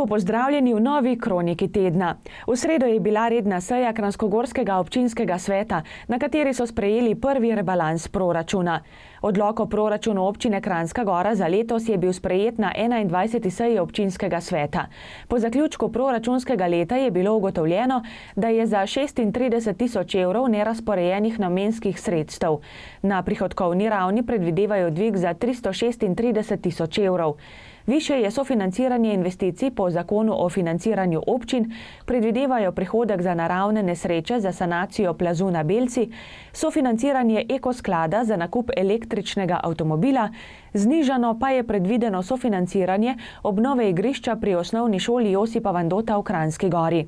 Lepo pozdravljeni v novi kroniki tedna. V sredo je bila redna seja Kranjskogorskega občinskega sveta, na kateri so sprejeli prvi rebalans proračuna. Odlok o proračunu občine Kranjska Gora za letos je bil sprejet na 21. seji občinskega sveta. Po zaključku proračunskega leta je bilo ugotovljeno, da je za 36 tisoč evrov nerazporejenih namenskih sredstev. Na prihodkovni ravni predvidevajo dvig za 336 tisoč evrov. Višje je sofinanciranje investicij po zakonu o financiranju občin, predvidevajo prihodek za naravne nesreče za sanacijo plazu na Belci, sofinanciranje ekosklada za nakup električnega avtomobila, znižano pa je predvideno sofinanciranje obnove igrišča pri osnovni šoli Josipa Vandota v Kranjski Gori.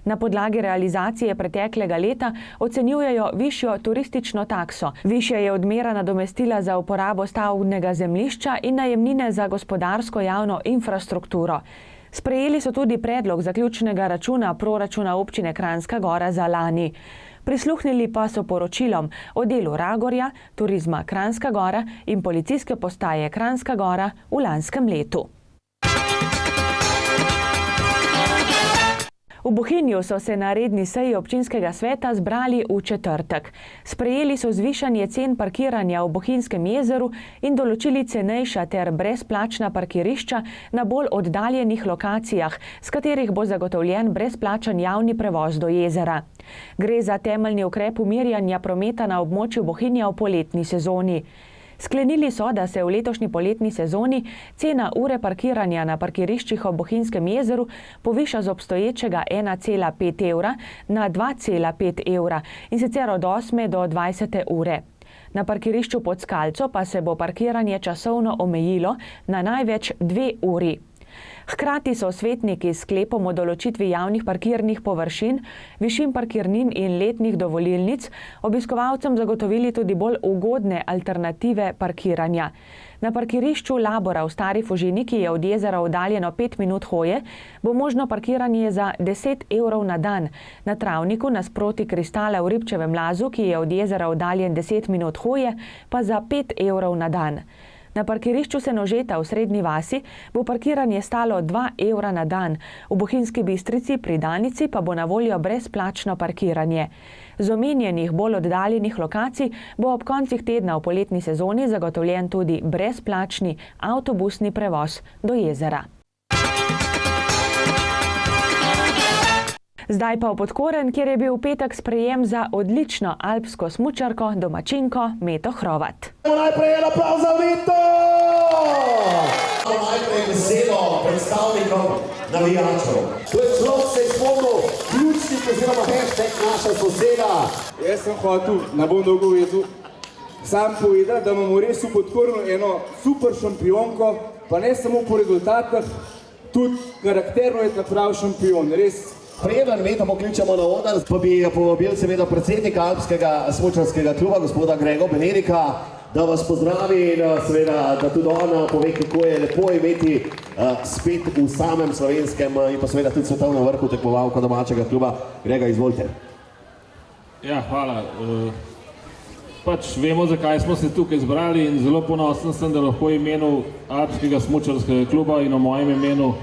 Na podlagi realizacije preteklega leta ocenjujejo višjo turistično takso. Višje je odmera nadomestila za uporabo stavbnega zemljišča in najemnine za gospodarsko javno infrastrukturo. Sprejeli so tudi predlog zaključnega računa proračuna občine Kranjska Gora za lani. Prisluhnili pa so poročilom o delu Ragorja, turizma Kranjska Gora in policijske postaje Kranjska Gora v lanskem letu. V Bohinju so se na redni seji občinskega sveta zbrali v četrtek. Sprejeli so zvišanje cen parkiranja v Bohinjskem jezeru in določili cenejša ter brezplačna parkirišča na bolj oddaljenih lokacijah, s katerih bo zagotovljen brezplačen javni prevoz do jezera. Gre za temeljni ukrep umirjanja prometa na območju Bohinja v poletni sezoni. Sklenili so, da se v letošnji poletni sezoni cena ure parkiranja na parkiriščih ob Bohinjskem jezeru poviša z obstoječega 1,5 evra na 2,5 evra in sicer od 8. do 20. ure. Na parkirišču pod Skalco pa se bo parkiranje časovno omejilo na največ 2 uri. Hkrati so svetniki s sklepom o določitvi javnih parkirnih površin, višin parkirnin in letnih dovolilnic obiskovalcem zagotovili tudi bolj ugodne alternative parkiranja. Na parkirišču Labora v Stari Fužini, ki je od jezera oddaljeno 5 minut hoje, bo možno parkiranje za 10 evrov na dan. Na Travniku nasproti Kristala v Ribčevem Lazu, ki je od jezera oddaljen 10 minut hoje, pa za 5 evrov na dan. Na parkirišču Senožeta v Srednji vasi bo parkiranje stalo 2 evra na dan, v Bohinjski Bistrici pri Danici pa bo na voljo brezplačno parkiranje. Z omenjenih bolj oddaljenih lokacij bo ob koncih tedna v poletni sezoni zagotovljen tudi brezplačni avtobusni prevoz do jezera. Zdaj pa v Podkoren, kjer je bil v petek sprejem za odlično alpsko smučarko, domačinko Meto Hrovat. Najprej en aplauz za Meto! Najprej besedo predstavnikom navijačev. To je človek se izpolnil ključnik oziroma hashtag naša soseda. Jaz sem hotel, ne bom dolgo vedel, sam povedati, da imamo res v Podkornu eno super šampionko, pa ne samo po rezultatih, tudi karakterno je ta prav šampion, res. Preden Meto pokličemo na oder, pa bi povabil seveda predsednika Alpskega smučarskega kluba, gospoda Grego Benedika, da vas pozdravi in seveda, da tudi on pove, kako je lepo imeti spet v samem slovenskem in pa seveda tudi svetovnem vrhu tekmovalko domačega kluba. Grega, izvolite. Ja, hvala. Pač vemo, zakaj smo se tukaj zbrali in zelo ponosen sem, da lahko v imenu Alpskega smučarskega kluba in v mojem imenu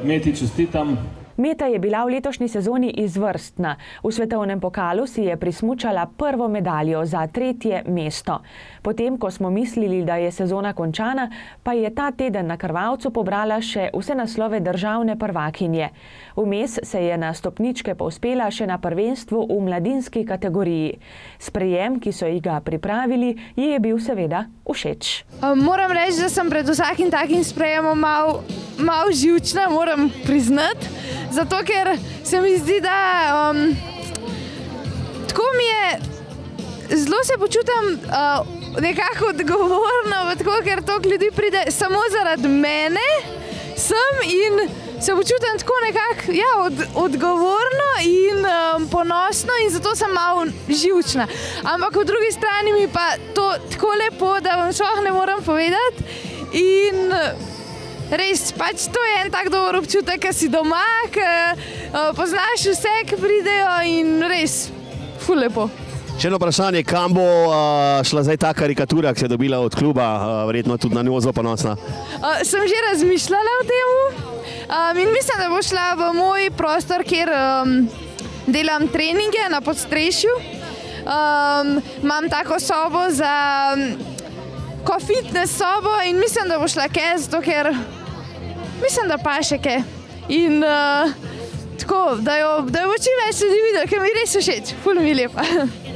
Meti čestitam. Meta je bila v letošnji sezoni izvrstna. V svetovnem pokalu si je prismučala prvo medaljo za 3. mesto. Potem, ko smo mislili, da je sezona končana, pa je ta teden na krvavcu pobrala še vse naslove državne prvakinje. Vmes se je na stopničke povzpela še na prvenstvu v mladinski kategoriji. Sprejem, ki so ji ga pripravili, ji je bil seveda všeč. Moram reči, da sem pred vsakim takim sprejemom malo živčna, moram priznati. Zato, ker se mi zdi, da tako mi je, zelo se počutim nekako odgovorno, tako, ker toliko ljudi pride samo zaradi mene sem in se počutim tako nekako odgovorno in ponosno in zato sem malo živčna. Ampak po drugi strani mi pa to tako lepo, da vam šloh ne moram povedati in res, pač to je en tak dober občutek, ko si doma, ko poznaš vse, ki pridejo in res, ful lepo. Še eno vprašanje, kam bo šla zdaj ta karikatura, ki se je dobila od kluba, verjetno tudi na njo zelo ponosna? Sem že razmišljala o tem, In mislim, da bo šla v moj prostor, kjer delam treninge na podstrešju. Imam tako sobo ko fitness sobo in mislim, da bo šla zato ker mislim, da pa še kaj. In tako, da jo čim več ljudi videl, ker mi res všeč, ful mi lepa.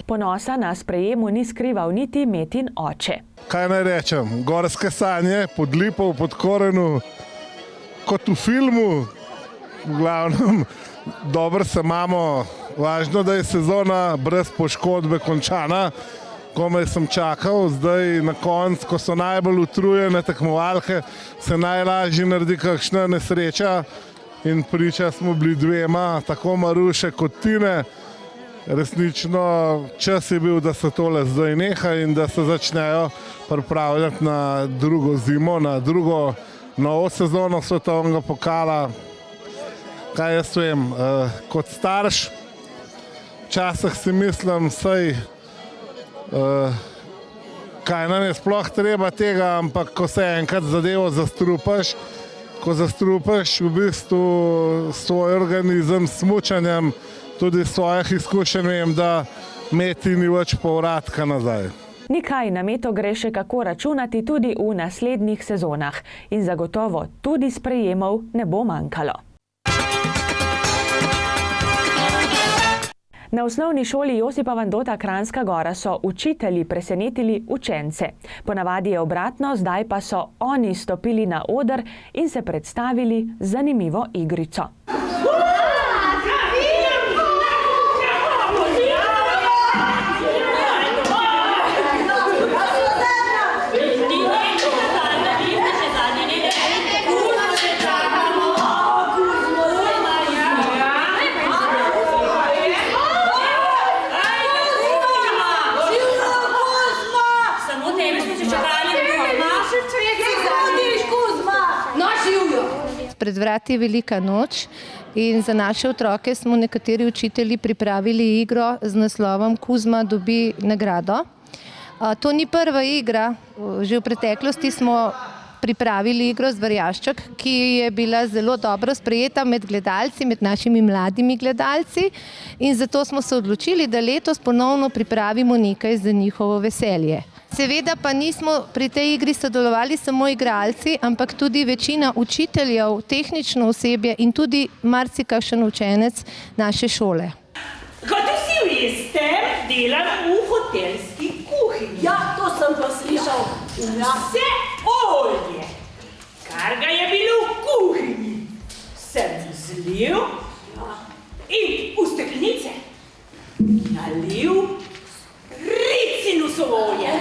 Ponosa na sprejemu ni skrival niti Metin oče. Kaj naj rečem, gorske sanje, pod lipo, pod korenu, kot v filmu, v glavnem, dobro se imamo, važno, da je sezona brez poškodbe končana, komaj sem čakal, zdaj na koncu, ko so najbolj utrujene tekmovalke, se najlažje naredi kakšna nesreča in priča smo bili dvema, tako Maruše kot Tine. Resnično čas je bil, da se tole zdaj neha in da se začnejo pripravljati na drugo zimo, na drugo novo sezono svetovnega pokala. Kaj jaz vem, kot starš, včasih si mislim, kaj nam je sploh treba tega, ampak ko se enkrat zadevo zastrupaš, v bistvu svoj organizem s smučanjem, tudi svojih izkušenj vem, da Meti ni več povratka nazaj. Nikaj na Meto gre še kako računati tudi v naslednjih sezonah in zagotovo tudi sprejemov ne bo manjkalo. Na osnovni šoli Josipa Vandota Kranjska Gora so učitelji presenetili učence. Ponavadi je obratno, zdaj pa so oni stopili na oder in se predstavili z zanimivo igrico. Pred vrati je velika noč in za naše otroke smo nekateri učitelji pripravili igro z naslovom Kuzma dobi nagrado. To ni prva igra, že v preteklosti smo pripravili igro Zverjašček, ki je bila zelo dobro sprejeta med gledalci, med našimi mladimi gledalci in zato smo se odločili, da letos ponovno pripravimo nekaj za njihovo veselje. Seveda pa nismo pri tej igri sodelovali samo igralci, ampak tudi večina učiteljev, tehnično osebje in tudi marsikakšen učenec naše šole. Kot vsi veste, delam v hotelski kuhinji. Ja, to sem pa slišal. Vse olje, kar ga je bilo v kuhinji, sem zlil in v steklenice nalil ricinusovo olje.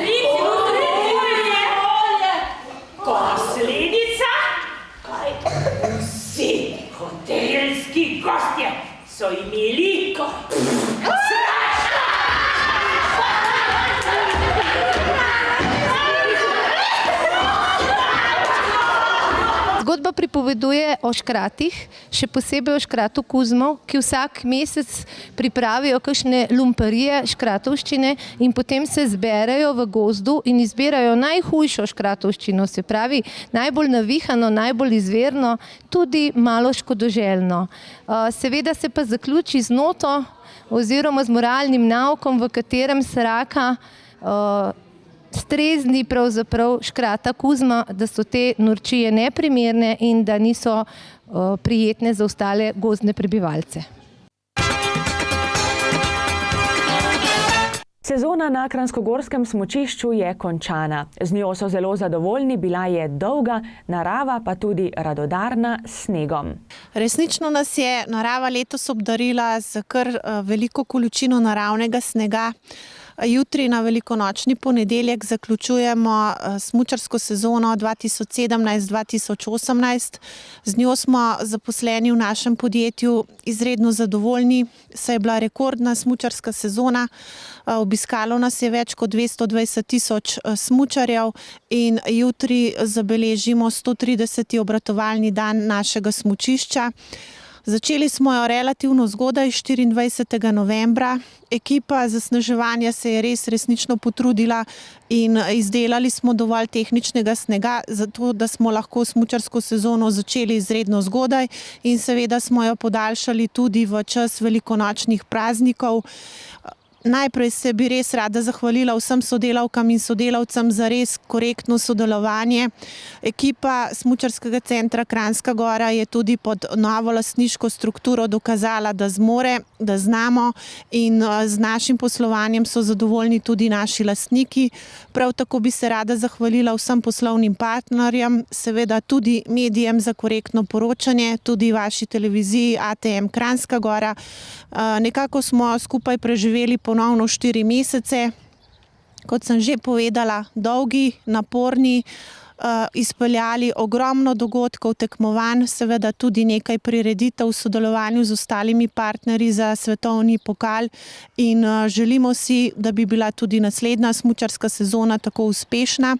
Posledica? Vsi hotelski gostje so imeli Zgodba pripoveduje o škratih, še posebej o škratu Kuzmov, ki vsak mesec pripravijo kakšne lumparije, škratovščine in potem se zberejo v gozdu in izbirajo najhujšo škratovščino, se pravi najbolj navihano, najbolj izvirno, tudi malo škodoželjno. Seveda se pa zaključi z noto oziroma z moralnim naukom, v katerem se raka strezni pravzaprav škrata Kuzma, da so te norčije neprimerne in da niso prijetne za ostale gozdne prebivalce. Sezona na kranjskogorskem smučišču je končana. Z njo so zelo zadovoljni, bila je dolga, narava pa tudi radodarna s snegom. Resnično nas je narava letos obdarila z kar veliko količino naravnega snega. Jutri na velikonočni ponedeljek zaključujemo smučarsko sezono 2017-2018. Z njo smo zaposleni v našem podjetju izredno zadovoljni, saj je bila rekordna smučarska sezona. Obiskalo nas je več kot 220.000 smučarjev in jutri zabeležimo 130. obratovalni dan našega smučišča. Začeli smo jo relativno zgodaj, 24. novembra. Ekipa zasneževanja se je resnično potrudila in izdelali smo dovolj tehničnega snega, zato da smo lahko smučarsko sezono začeli izredno zgodaj in seveda smo jo podaljšali tudi v čas velikonočnih praznikov. Najprej se bi res rada zahvalila vsem sodelavkam in sodelavcem za res korektno sodelovanje. Ekipa Smučarskega centra Kranjska Gora je tudi pod novo lastniško strukturo dokazala, da zmore, da znamo in z našim poslovanjem so zadovoljni tudi naši lastniki. Prav tako bi se rada zahvalila vsem poslovnim partnerjem, seveda tudi medijem za korektno poročanje, tudi vaši televiziji ATM Kranjska Gora. Nekako smo skupaj preživeli ponovno 4 mesece, kot sem že povedala, dolgi, naporni, izpeljali ogromno dogodkov, tekmovanj, seveda tudi nekaj prireditev v sodelovanju z ostalimi partnerji za svetovni pokal in želimo si, da bi bila tudi naslednja smučarska sezona tako uspešna.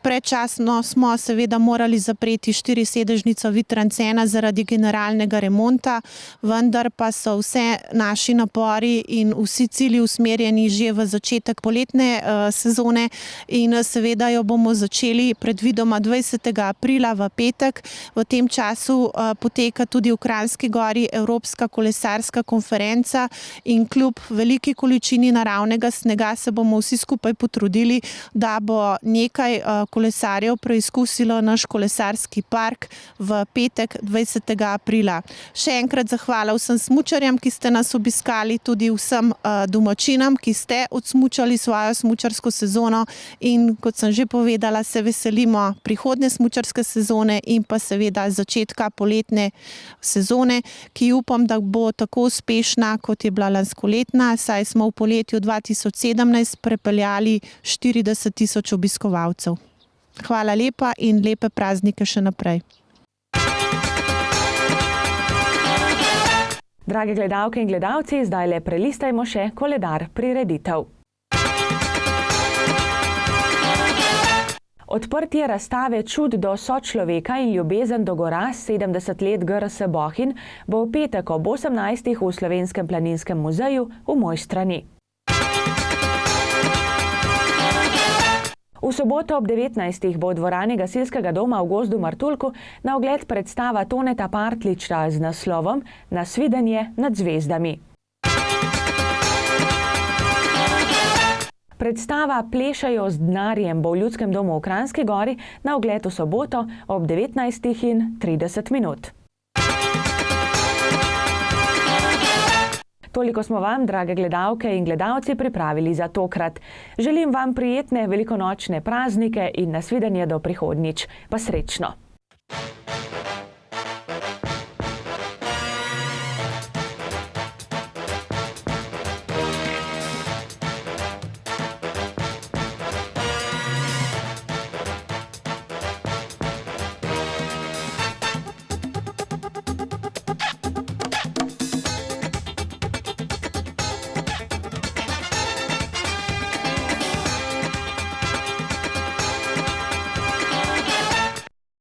Predčasno smo seveda morali zapreti 4-sedežnico Vitrancena zaradi generalnega remonta, vendar pa so vse naši napori in vsi cilji usmerjeni že v začetek poletne sezone in seveda jo bomo začeli predvidoma 20. aprila v petek. V tem času poteka tudi v Kranjski Gori Evropska kolesarska konferenca in kljub veliki količini naravnega snega se bomo vsi skupaj potrudili, da bo nekaj kolesarjev preizkusilo naš kolesarski park v petek 20. aprila. Še enkrat zahvala vsem smučarjem, ki ste nas obiskali, tudi vsem domačinam, ki ste odsmučali svojo smučarsko sezono in kot sem že povedala, se veselimo prihodnje smučarske sezone in pa seveda začetka poletne sezone, ki upam, da bo tako uspešna, kot je bila lanskoletna, saj smo v poletju 2017 prepeljali 40 000 obiskovalcev. Hvala lepa in lepe praznike še naprej. Drage gledalke in gledalci, zdaj le prelistajmo še koledar prireditev. Odprtje razstave Čud do sočloveka in ljubezen do gora 70 let GRS Bohinj bo v petek ob 18. v Slovenskem planinskem muzeju v Mojstrani. V soboto ob 19. bo v dvorani gasilskega doma v Gozdu Martuljku na ogled predstava Toneta Partliča z naslovom Nasvidenje nad zvezdami. Predstava Plešajo z denarjem bo v Ljudskem domu v Kranjski Gori na ogled v soboto ob 19:30. Toliko smo vam, drage gledalke in gledalci, pripravili za tokrat. Želim vam prijetne velikonočne praznike in nasvidenje do prihodnjič. Pa srečno!